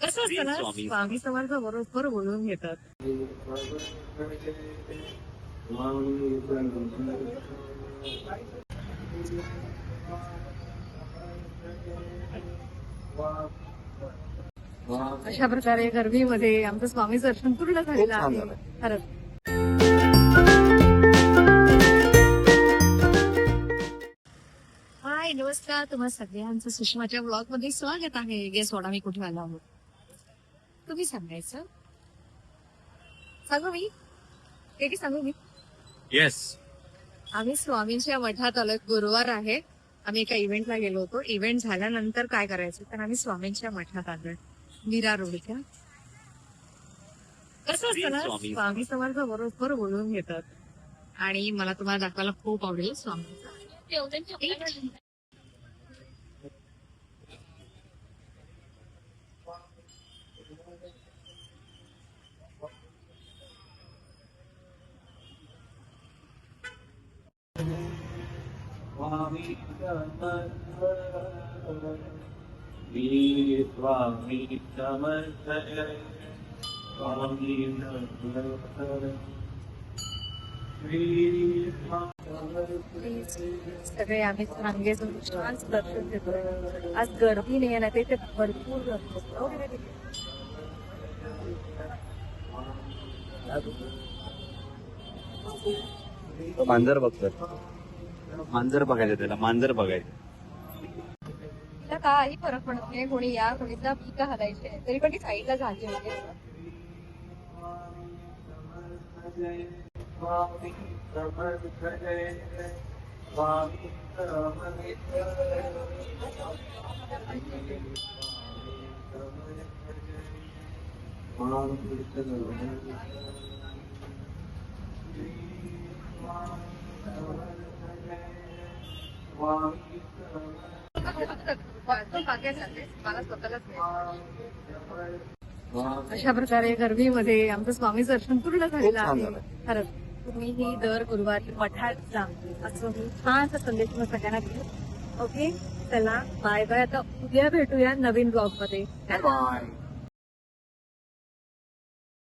कसं असतं ना, स्वामी समर्थ बरोबर बोलून घेतात. अशा प्रकारे गर्दीमध्ये आमचं स्वामी दर्शन पूर्ण झालेलं आहे. खरंच हाय, नमस्कार. तुम्हा सगळ्यांचं सुषमाच्या ब्लॉग मध्ये स्वागत आहे. गेस वॉट आम्ही कुठे आलो आहोत तुम्ही सांगायचं. सांगू मी की सांगू मी? येस, आम्ही स्वामींच्या मठात आलोय. गुरुवार आहे. आम्ही एका इव्हेंटला गेलो होतो. इव्हेंट झाल्यानंतर काय करायचं तर आम्ही स्वामींच्या मठात आलोय, मीरा रोडच्या. कसं असतं ना, स्वामी समर्थ बरोबर बोलून घेतात आणि मला तुम्हाला दाखवायला खूप आवडेल स्वामी. सगळे आम्ही चांगले छान दर्शन घेतो. आज गर्दी नाही ना, ते भरपूर गर्दी. मांजर बघतोय. मांजर बघायचं, त्याला मांजर बघायचं. काही फरक पडत नाही. कोणी या कोणीचा पिका हलायचे तरी पण ती साईडला झाली होती. मला स्वतःलाच अशा प्रकारे गर्दीमध्ये आमचं स्वामी दर्शन पूर्ण झालेलं आहे. खरंच तुम्हीही दर गुरुवारी मठात जा असं मी छानसा संदेश मग सगळ्यांना दिला. ओके, चला बाय बाय. आता उद्या भेटूया नवीन ब्लॉग मध्ये. बाय.